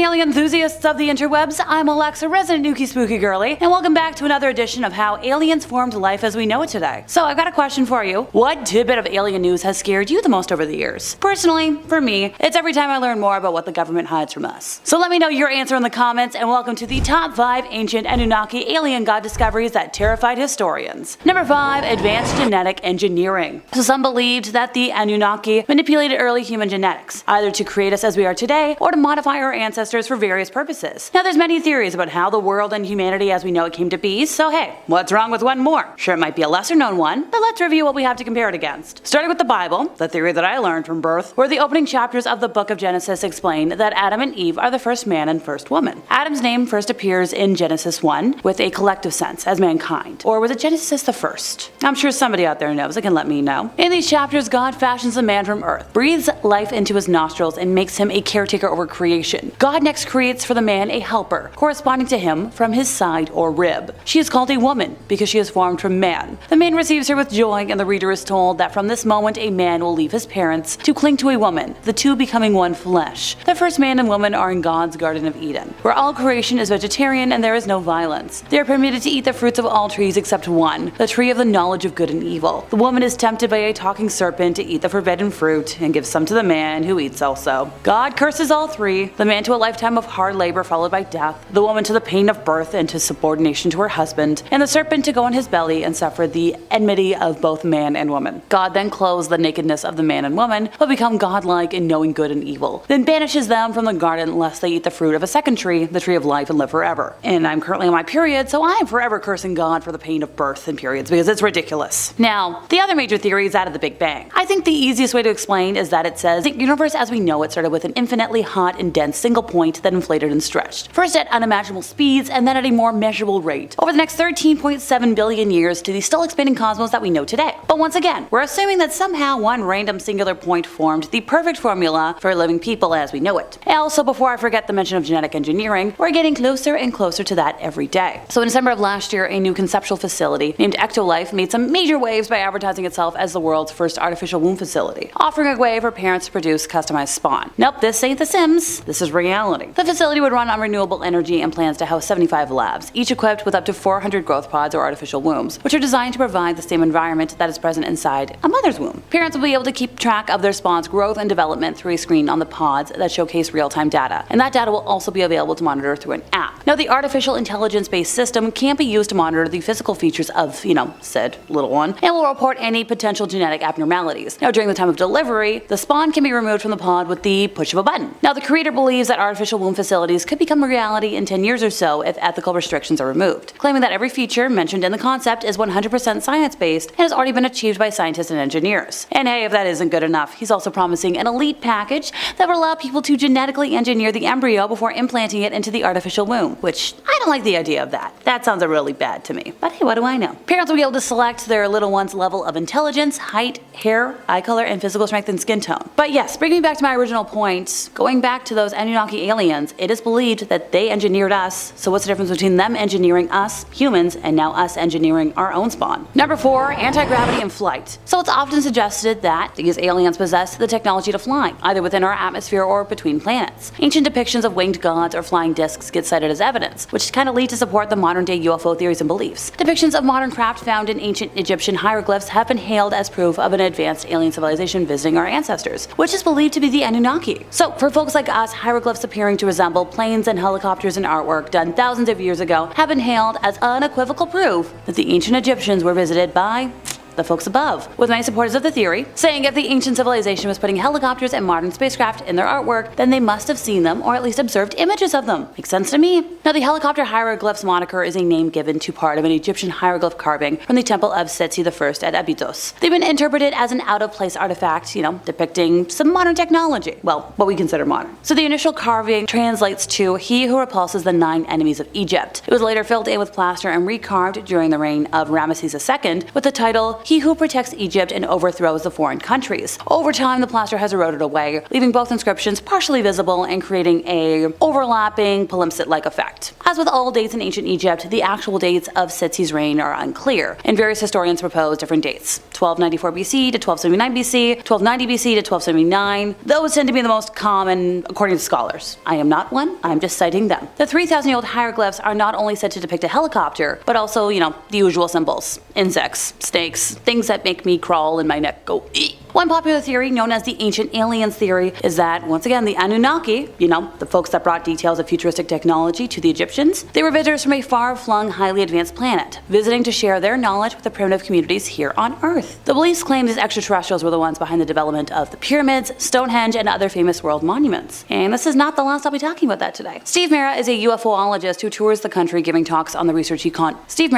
morning, alien enthusiasts of the interwebs. I'm Alexa, resident Nuki Spooky Girly, and welcome back to another edition of How Aliens Formed Life as We Know It today. So I've got a question for you. What tidbit of alien news has scared you the most over the years? Personally, for me, it's every time I learn more about what the government hides from us. So let me know your answer in the comments, and welcome to the top 5 ancient Anunnaki alien god discoveries that terrified historians. Number 5. Advanced genetic engineering. So some believed that the Anunnaki manipulated early human genetics, either to create us as we are today, or to modify our ancestors for various purposes. Now there's many theories about how the world and humanity as we know it came to be, so hey, what's wrong with one more? Sure, it might be a lesser known one, but let's review what we have to compare it against. Starting with the Bible, the theory that I learned from birth, where the opening chapters of the book of Genesis explain that Adam and Eve are the first man and first woman. Adam's name first appears in Genesis 1 with a collective sense as mankind. Or was it Genesis the first? I'm sure somebody out there knows, it can let me know. In these chapters, God fashions a man from earth, breathes life into his nostrils, and makes him a caretaker over creation. God next creates for the man a helper, corresponding to him from his side or rib. She is called a woman because she is formed from man. The man receives her with joy, and the reader is told that from this moment a man will leave his parents to cling to a woman, the two becoming one flesh. The first man and woman are in God's Garden of Eden, where all creation is vegetarian and there is no violence. They are permitted to eat the fruits of all trees except one, the tree of the knowledge of good and evil. The woman is tempted by a talking serpent to eat the forbidden fruit and gives some to the man, who eats also. God curses all three, the man to a lifetime of hard labor followed by death, the woman to the pain of birth and to subordination to her husband, and the serpent to go on his belly and suffer the enmity of both man and woman. God then clothes the nakedness of the man and woman, but become godlike in knowing good and evil, then banishes them from the garden lest they eat the fruit of a second tree, the tree of life, and live forever. And I'm currently on my period, so I am forever cursing God for the pain of birth and periods because it's ridiculous. Now, the other major theory is that of the Big Bang. I think the easiest way to explain is that it says the universe as we know it started with an infinitely hot and dense single point that inflated and stretched, first at unimaginable speeds and then at a more measurable rate, over the next 13.7 billion years to the still expanding cosmos that we know today. But once again, we're assuming that somehow one random singular point formed the perfect formula for living people as we know it. And also, before I forget the mention of genetic engineering, we're getting closer and closer to that every day. So in December of last year, a new conceptual facility named Ectolife made some major waves by advertising itself as the world's first artificial womb facility, offering a way for parents to produce customized spawn. Nope, this ain't The Sims, this is reality. The facility would run on renewable energy and plans to house 75 labs, each equipped with up to 400 growth pods or artificial wombs, which are designed to provide the same environment that is present inside a mother's womb. Parents will be able to keep track of their spawn's growth and development through a screen on the pods that showcase real-time data, and that data will also be available to monitor through an app. Now, the artificial intelligence-based system can't be used to monitor the physical features of, said little one, and will report any potential genetic abnormalities. Now, during the time of delivery, the spawn can be removed from the pod with the push of a button. Now, the creator believes that artificial womb facilities could become a reality in 10 years or so if ethical restrictions are removed, claiming that every feature mentioned in the concept is 100% science-based and has already been achieved by scientists and engineers. And hey, if that isn't good enough, he's also promising an elite package that will allow people to genetically engineer the embryo before implanting it into the artificial womb, which I don't like the idea of that. That sounds really bad to me. But hey, what do I know? Parents will be able to select their little one's level of intelligence, height, hair, eye color, and physical strength and skin tone. But yes, bringing me back to my original point, going back to those Anunnaki aliens, it is believed that they engineered us, so what's the difference between them engineering us, humans, and now us engineering our own spawn? Number 4, anti-gravity and flight. So it's often suggested that these aliens possess the technology to fly, either within our atmosphere or between planets. Ancient depictions of winged gods or flying discs get cited as evidence, which kind of lead to support the modern-day UFO theories and beliefs. Depictions of modern craft found in ancient Egyptian hieroglyphs have been hailed as proof of an advanced alien civilization visiting our ancestors, which is believed to be the Anunnaki. So for folks like us, hieroglyphs appearing to resemble planes and helicopters in artwork done thousands of years ago have been hailed as unequivocal proof that the ancient Egyptians were visited by the folks above, with many supporters of the theory saying if the ancient civilization was putting helicopters and modern spacecraft in their artwork, then they must have seen them or at least observed images of them. Makes sense to me. Now, the helicopter hieroglyphs moniker is a name given to part of an Egyptian hieroglyph carving from the temple of Setsi I at Abydos. They've been interpreted as an out-of-place artifact, depicting some modern technology. Well, what we consider modern. So the initial carving translates to "He who repulses the 9 enemies of Egypt." It was later filled in with plaster and recarved during the reign of Ramesses II with the title he who protects Egypt and overthrows the foreign countries. Over time, the plaster has eroded away, leaving both inscriptions partially visible and creating a overlapping palimpsest-like effect. As with all dates in ancient Egypt, the actual dates of Seti's reign are unclear, and various historians propose different dates: 1294 BC to 1279 BC, 1290 BC to 1279. Those tend to be the most common according to scholars. I am not one, I'm just citing them. The 3,000-year-old hieroglyphs are not only said to depict a helicopter, but also, the usual symbols: insects, snakes, things that make me crawl and my neck go eek. One popular theory, known as the ancient aliens theory, is that, once again, the Anunnaki, the folks that brought details of futuristic technology to the Egyptians, they were visitors from a far-flung, highly advanced planet, visiting to share their knowledge with the primitive communities here on Earth. The beliefs claim these extraterrestrials were the ones behind the development of the pyramids, Stonehenge, and other famous world monuments. And this is not the last I'll be talking about that today. Steve Mera is a UFOologist who tours the country giving talks on the research he conducts. He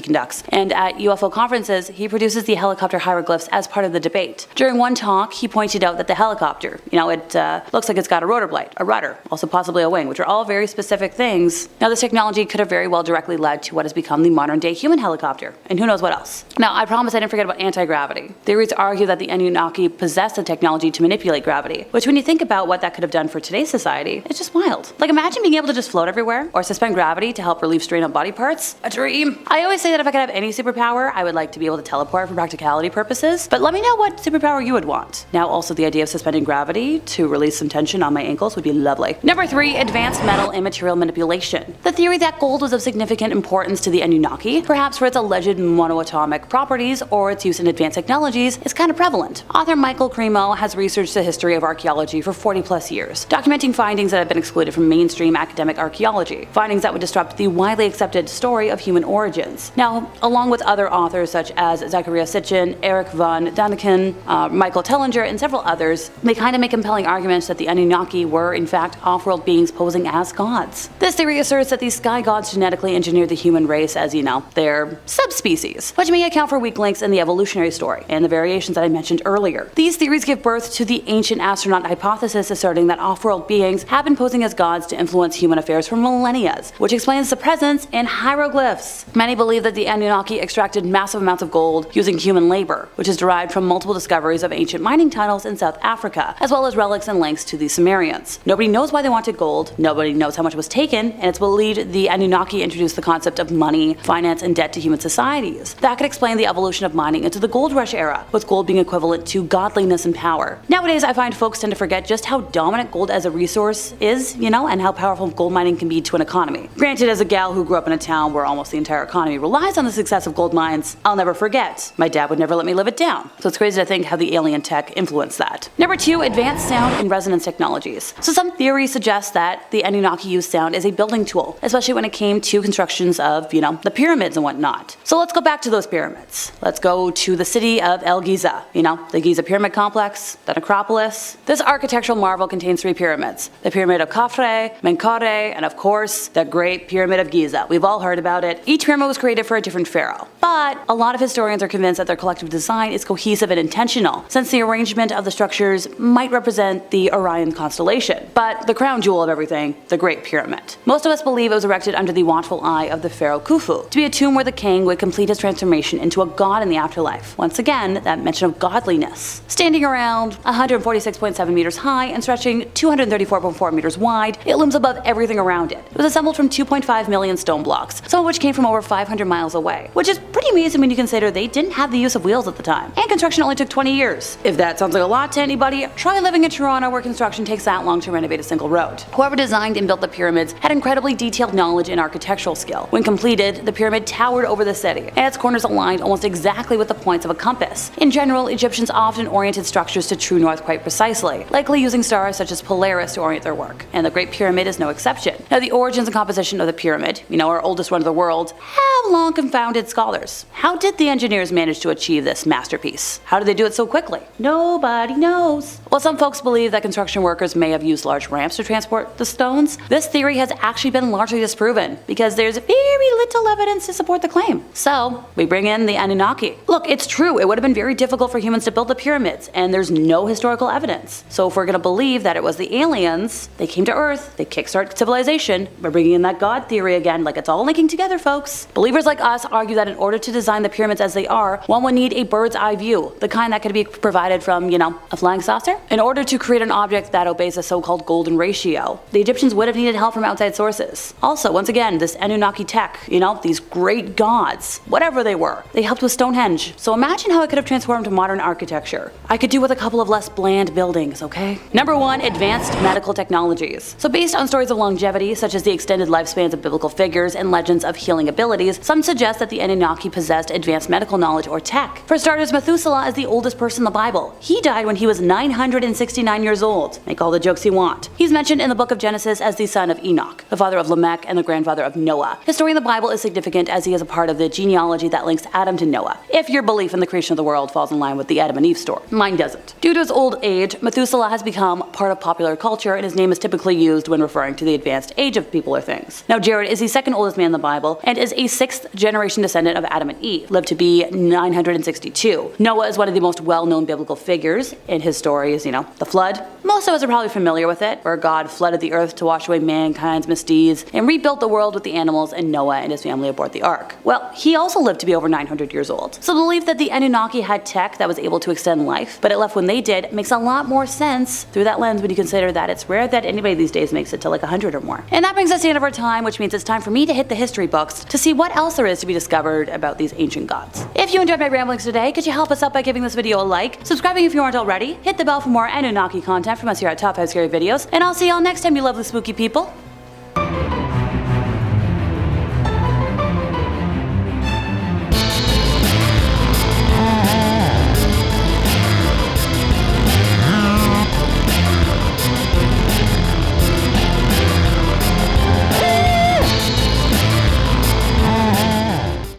conducts. And at UFO conferences, he produces the helicopter hieroglyphs as part of the debate. During one talk, he pointed out that the helicopter, it looks like it's got a rotor blade, a rudder, also possibly a wing, which are all very specific things. Now, this technology could have very well directly led to what has become the modern-day human helicopter, and who knows what else. Now, I promise I didn't forget about anti-gravity. Theories argue that the Anunnaki possessed the technology to manipulate gravity, which when you think about what that could have done for today's society, it's just wild. Like, imagine being able to just float everywhere, or suspend gravity to help relieve strain on body parts. A dream. I always say that if I could have any superpower, I would like to be able to teleport for practicality purposes, but let me know what superpower you would want. Now, also the idea of suspending gravity to release some tension on my ankles would be lovely. Number 3, advanced metal and material manipulation. The theory that gold was of significant importance to the Anunnaki, perhaps for its alleged monoatomic properties or its use in advanced technologies, is kind of prevalent. Author Michael Cremo has researched the history of archaeology for 40 plus years, documenting findings that have been excluded from mainstream academic archaeology, findings that would disrupt the widely accepted story of human origins. Now, along with other authors such as Zachariah Sitchin, Eric von Daniken, Michael Tellinger, and several others, they kind of make compelling arguments that the Anunnaki were in fact off-world beings posing as gods. This theory asserts that these sky gods genetically engineered the human race as, their subspecies, which may account for weak links in the evolutionary story and the variations that I mentioned earlier. These theories give birth to the ancient astronaut hypothesis, asserting that off-world beings have been posing as gods to influence human affairs for millennia, which explains the presence in hieroglyphs. Many believe that the Anunnaki extracted massive amounts of gold using human labor, which is derived from multiple discoveries of ancient mining tunnels in South Africa, as well as relics and links to the Sumerians. Nobody knows why they wanted gold, nobody knows how much was taken, and it's believed the Anunnaki introduced the concept of money, finance, and debt to human societies. That could explain the evolution of mining into the gold rush era, with gold being equivalent to godliness and power. Nowadays, I find folks tend to forget just how dominant gold as a resource is, and how powerful gold mining can be to an economy. Granted, as a gal who grew up in a town where almost the entire economy relies on the success of gold mines, I'll never forget. My dad would never let me live it down. So it's crazy to think how the alien tech influenced that. Number 2, advanced sound and resonance technologies. So some theories suggest that the Anunnaki used sound as a building tool, especially when it came to constructions of, the pyramids and whatnot. So let's go back to those pyramids. Let's go to the city of El Giza, the Giza Pyramid Complex, the necropolis. This architectural marvel contains 3 pyramids: the Pyramid of Khafre, Menkaure, and of course, the Great Pyramid of Giza. We've all heard about it. Each pyramid was created for a different pharaoh, but a lot of historians are convinced that their collective design is cohesive and intentional, since the arrangement of the structures might represent the Orion constellation. But the crown jewel of everything, the Great Pyramid. Most of us believe it was erected under the watchful eye of the pharaoh Khufu, to be a tomb where the king would complete his transformation into a god in the afterlife. Once again, that mention of godliness. Standing around 146.7 meters high and stretching 234.4 meters wide, it looms above everything around it. It was assembled from 2.5 million stone blocks, some of which came from over 500 miles away, which is pretty amazing when you consider they didn't have the use of wheels at the time, and construction only took 20 years. If that sounds like a lot to anybody, try living in Toronto where construction takes that long to renovate a single road. Whoever designed and built the pyramids had incredibly detailed knowledge and architectural skill. When completed, the pyramid towered over the city, and its corners aligned almost exactly with the points of a compass. In general, Egyptians often oriented structures to true north quite precisely, likely using stars such as Polaris to orient their work, and the Great Pyramid is no exception. Now, the origins and composition of the pyramid, our oldest one of the world, have long confounded scholars. How did the engineers manage to achieve this masterpiece? How did they do it so quickly? Nobody knows. While some folks believe that construction workers may have used large ramps to transport the stones, this theory has actually been largely disproven because there's very little evidence to support the claim. So, we bring in the Anunnaki. Look, it's true, it would have been very difficult for humans to build the pyramids, and there's no historical evidence. So if we're gonna believe that it was the aliens, they came to Earth, they kickstart civilization, we're bringing in that God theory again, like it's all linking together, folks. Believers like us argue that in order to design the pyramids as they are, one would need a bird's eye view, the kind that could be provided from, a flying saucer. In order to create an object that obeys the so-called golden ratio, the Egyptians would have needed help from outside sources. Also, once again, this Anunnaki tech, these great gods, whatever they were, they helped with Stonehenge. So imagine how it could have transformed to modern architecture. I could do with a couple of less bland buildings, okay? Number 1, advanced medical technologies. So based on stories of longevity, such as the extended lifespans of biblical figures and legends of healing abilities, some suggest that the Anunnaki possessed advanced medical knowledge or tech. For starters, Methuselah is the oldest person in the Bible. He died when he was 969 years old. Make all the jokes you want. He's mentioned in the book of Genesis as the son of Enoch, the father of Lamech, and the grandfather of Noah. His story in the Bible is significant as he is a part of the genealogy that links Adam to Noah, if your belief in the creation of the world falls in line with the Adam and Eve story. Mine doesn't. Due to his old age, Methuselah has become part of popular culture, and his name is typically used when referring to the advanced age of people or things. Now, Jared is the second oldest man in the Bible and is a 6th generation descendant of Adam and Eve, lived to be 962. Noah is one of the most well-known biblical figures, and his story is, the flood. Most of us are probably familiar with it, where God flooded the earth to wash away mankind's misdeeds and rebuilt the world with the animals and Noah and his family aboard the ark. Well, he also lived to be over 900 years old. So the belief that the Anunnaki had tech that was able to extend life, but it left when they did, makes a lot more sense through that lens when you consider that it's rare that anybody these days makes it to like 100 or more. And that brings us to the end of our time, which means it's time for me to hit the history books to see what else there is to be discovered about these ancient gods. If you enjoyed my ramblings today, could you help us out by giving this video a like, subscribing if you aren't already, hit the bell for more Anunnaki content from us here at Top 5 Scary Videos, and I'll see y'all next time, you lovely spooky people.